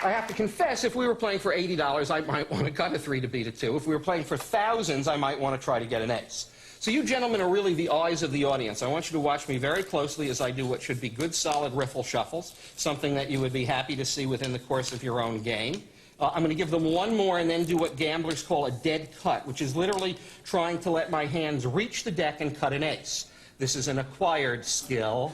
I have to confess, if we were playing for $80, I might want to cut a 3 to beat a 2. If we were playing for thousands, I might want to try to get an ace. So you gentlemen are really the eyes of the audience. I want you to watch me very closely as I do what should be good, solid riffle shuffles, something that you would be happy to see within the course of your own game. I'm going to give them one more and then do what gamblers call a dead cut, which is literally trying to let my hands reach the deck and cut an ace. This is an acquired skill.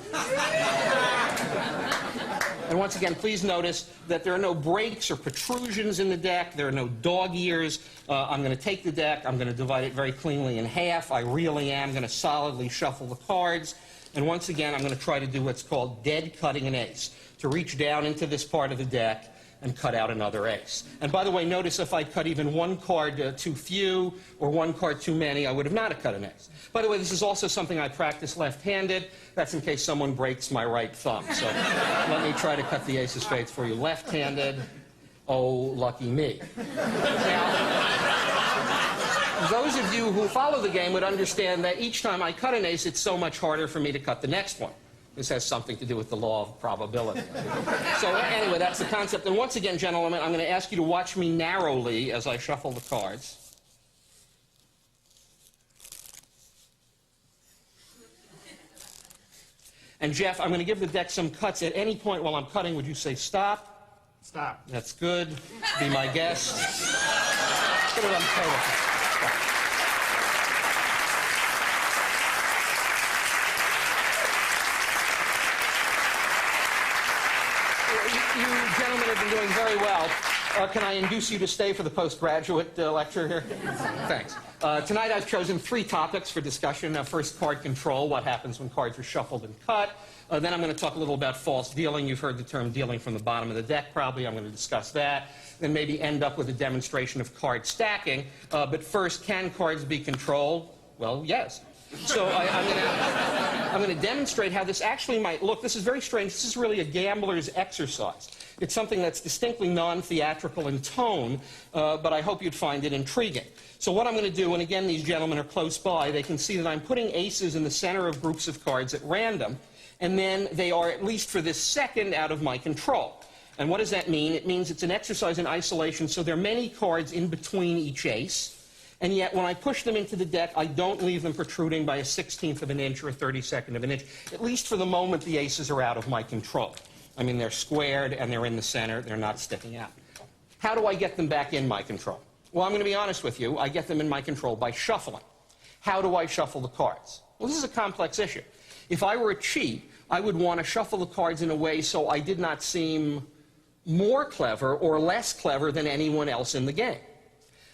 And once again, please notice that there are no breaks or protrusions in the deck. There are no dog ears. I'm going to take the deck. I'm going to divide it very cleanly in half. I really am going to solidly shuffle the cards. And once again, I'm going to try to do what's called dead cutting an ace, to reach down into this part of the deck and cut out another ace. And by the way, notice if I cut even one card too few or one card too many, I would have not have cut an ace. By the way, this is also something I practice left-handed. That's in case someone breaks my right thumb. So let me try to cut the ace of spades for you. Left-handed, oh, lucky me. Now, those of you who follow the game would understand that each time I cut an ace, it's so much harder for me to cut the next one. This has something to do with the law of probability. So anyway, that's the concept. And once again, gentlemen, I'm going to ask you to watch me narrowly as I shuffle the cards. And Jeff, I'm going to give the deck some cuts. At any point while I'm cutting, would you say stop? Stop. That's good. Be my guest. Put it on the table. You gentlemen have been doing very well. Can I induce you to stay for the postgraduate lecture here? Thanks. Tonight I've chosen 3 topics for discussion. First, card control, what happens when cards are shuffled and cut. Then I'm going to talk a little about false dealing. You've heard the term dealing from the bottom of the deck, probably. I'm going to discuss that. Then maybe end up with a demonstration of card stacking. But first, can cards be controlled? Well, yes. So I'm going to demonstrate how this actually might look. This is very strange. This is really a gambler's exercise. It's something that's distinctly non-theatrical in tone, but I hope you'd find it intriguing. So what I'm going to do, and again, these gentlemen are close by, they can see that I'm putting aces in the center of groups of cards at random, and then they are, at least for this second, out of my control. And what does that mean? It means it's an exercise in isolation, so there are many cards in between each ace. And yet, when I push them into the deck, I don't leave them protruding by a 1/16 of an inch or a 32nd of an inch. At least for the moment, the aces are out of my control. I mean, they're squared and they're in the center. They're not sticking out. How do I get them back in my control? Well, I'm going to be honest with you. I get them in my control by shuffling. How do I shuffle the cards? Well, this is a complex issue. If I were a cheat, I would want to shuffle the cards in a way so I did not seem more clever or less clever than anyone else in the game.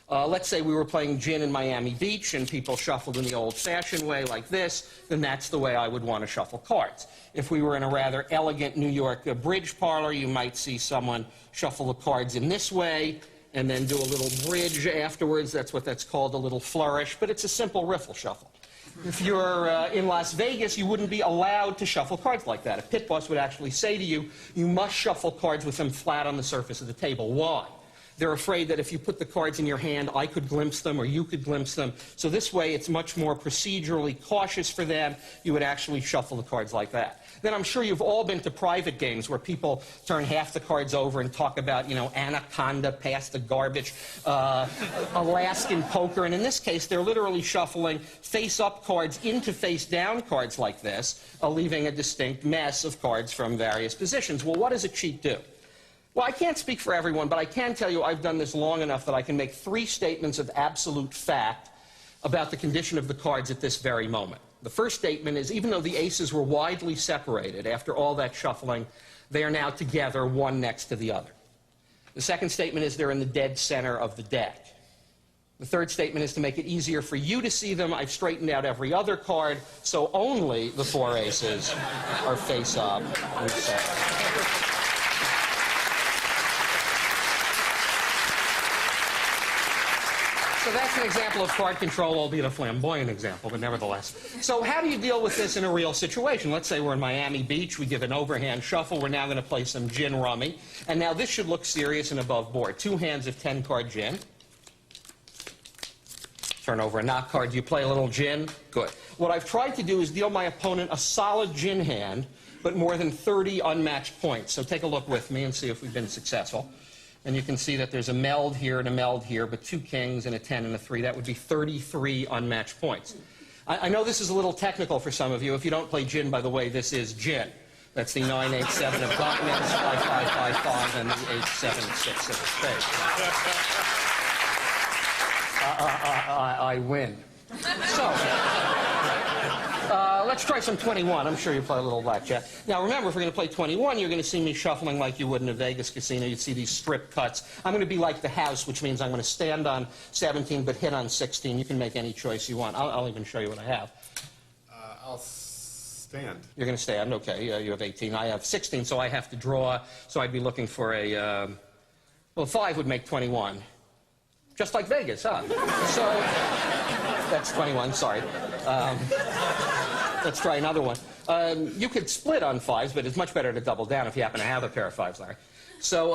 Let's say we were playing gin in Miami Beach and people shuffled in the old-fashioned way like this, then that's the way I would want to shuffle cards. If we were in a rather elegant New York bridge parlor, you might see someone shuffle the cards in this way and then do a little bridge afterwards. That's what that's called, a little flourish, but it's a simple riffle shuffle. If you're in Las Vegas, you wouldn't be allowed to shuffle cards like that. A pit boss would actually say to you, you must shuffle cards with them flat on the surface of the table. Why? They're afraid that if you put the cards in your hand, I could glimpse them or you could glimpse them. So this way, it's much more procedurally cautious for them. You would actually shuffle the cards like that. Then I'm sure you've all been to private games where people turn half the cards over and talk about, you know, Anaconda, pass the garbage, Alaskan poker. And in this case, they're literally shuffling face-up cards into face-down cards like this, leaving a distinct mess of cards from various positions. Well, what does a cheat do? Well, I can't speak for everyone, but I can tell you I've done this long enough that I can make 3 statements of absolute fact about the condition of the cards at this very moment. The first statement is, even though the aces were widely separated after all that shuffling, they are now together, one next to the other. The second statement is they're in the dead center of the deck. The third statement is, to make it easier for you to see them, I've straightened out every other card, so only the 4 aces are face up and set. So that's an example of card control, albeit a flamboyant example, but nevertheless. So how do you deal with this in a real situation? Let's say we're in Miami Beach, we give an overhand shuffle, we're now going to play some gin rummy, and now this should look serious and above board. 2 hands of 10-card gin. Turn over a knock card. Do you play a little gin? Good. What I've tried to do is deal my opponent a solid gin hand but more than 30 unmatched points. So take a look with me and see if we've been successful. And you can see that there's a meld here and a meld here, but 2 kings and a 10 and a 3. That would be 33 unmatched points. I know this is a little technical for some of you. If you don't play gin, by the way, this is gin. That's the 9-8-7 of diamonds, 5-5-5-5, and the 8-7-6 of spades. I win. So, let's try some 21. I'm sure you play a little blackjack. Now, remember, if we're going to play 21, you're going to see me shuffling like you would in a Vegas casino. You'd see these strip cuts. I'm going to be like the house, which means I'm going to stand on 17 but hit on 16. You can make any choice you want. I'll even show you what I have. I'll stand. You're going to stand, okay. You have 18. I have 16, so I have to draw. So I'd be looking for a, well, 5 would make 21. Just like Vegas, huh? So, that's 21, sorry. Let's try another one. You could split on 5s, but it's much better to double down if you happen to have a pair of 5s, Larry. So,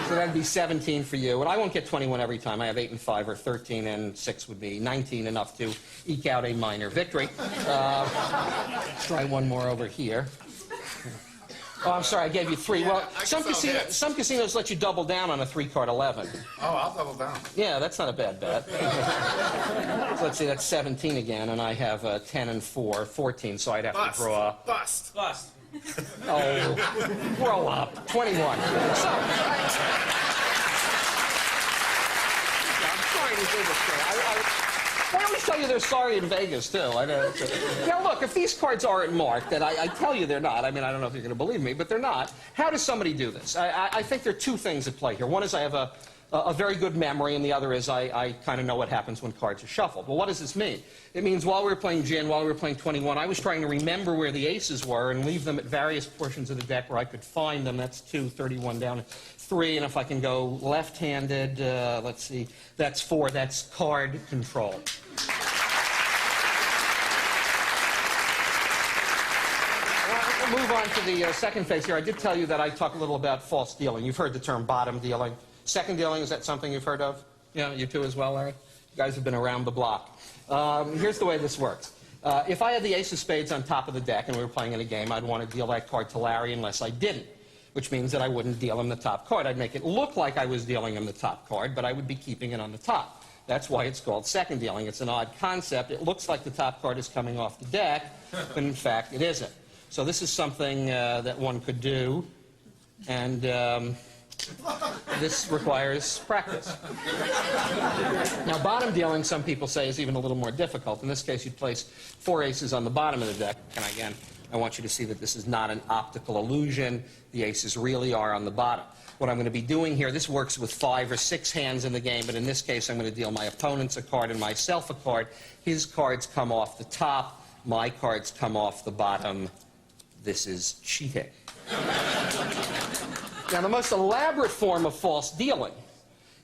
so that'd be 17 for you. And I won't get 21 every time. I have 8 and 5, or 13 and 6 would be 19, enough to eke out a minor victory. Let's try one more over here. Oh, I'm sorry, I gave you 3. Well, some casinos let you double down on a 3-card 11. Oh, I'll double down. Yeah, that's not a bad bet. So let's see, that's 17 again, and I have 10 and 4, 14, so I'd have to draw. Bust. Oh, grow up. 21. So, I'm sorry to do this thing. I always tell you they're sorry in Vegas, too. Now, look, if these cards aren't marked, and I tell you they're not, I mean, I don't know if you're going to believe me, but they're not, how does somebody do this? I think there are 2 things at play here. One is I have a very good memory, and the other is I kind of know what happens when cards are shuffled. Well, what does this mean? It means while we were playing gin, while we were playing 21, I was trying to remember where the aces were and leave them at various portions of the deck where I could find them. That's 2, 31 down, 3, and if I can go left-handed, let's see, that's 4. That's card control. We'll move on to the second phase here. I did tell you that I talk a little about false dealing. You've heard the term bottom dealing. Second dealing, is that something you've heard of? Yeah, you too as well, Larry? You guys have been around the block. Here's the way this works. If I had the ace of spades on top of the deck and we were playing in a game, I'd want to deal that card to Larry unless I didn't, which means that I wouldn't deal him the top card. I'd make it look like I was dealing him the top card, but I would be keeping it on the top. That's why it's called second dealing. It's an odd concept. It looks like the top card is coming off the deck, but in fact it isn't. So this is something that one could do, and this requires practice. Now, bottom dealing, some people say, is even a little more difficult. In this case, you'd place 4 aces on the bottom of the deck. And again, I want you to see that this is not an optical illusion. The aces really are on the bottom. What I'm going to be doing here, this works with 5 or 6 hands in the game, but in this case, I'm going to deal my opponents a card and myself a card. His cards come off the top. My cards come off the bottom. This is cheating. Now, the most elaborate form of false dealing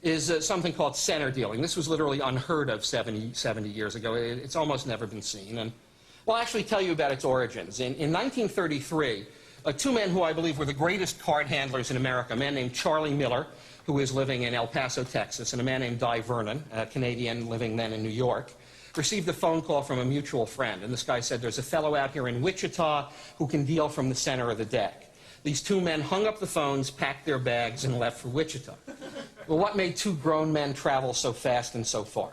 is something called center dealing. This was literally unheard of 70 years ago. It's almost never been seen. And well, I'll actually tell you about its origins. In 1933, 2 men who I believe were the greatest card handlers in America, a man named Charlie Miller, who is living in El Paso, Texas, and a man named Dye Vernon, a Canadian living then in New York, received a phone call from a mutual friend. And this guy said, there's a fellow out here in Wichita who can deal from the center of the deck. These 2 men hung up the phones, packed their bags, and left for Wichita. Well, what made 2 grown men travel so fast and so far?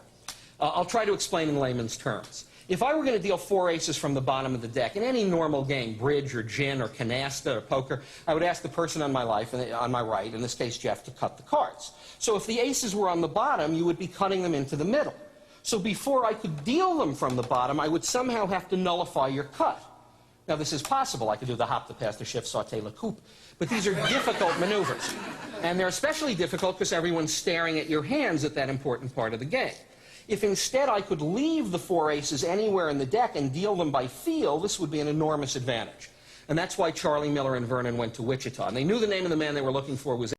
I'll try to explain in layman's terms. If I were going to deal 4 aces from the bottom of the deck in any normal game, bridge or gin or canasta or poker, I would ask the person on my right, in this case Jeff, to cut the cards. So if the aces were on the bottom, you would be cutting them into the middle. So before I could deal them from the bottom, I would somehow have to nullify your cut. Now, this is possible. I could do the hop, the pass, the shift, saute, la coupe. But these are difficult maneuvers. And they're especially difficult because everyone's staring at your hands at that important part of the game. If instead I could leave the 4 aces anywhere in the deck and deal them by feel, this would be an enormous advantage. And that's why Charlie Miller and Vernon went to Wichita. And they knew the name of the man they were looking for was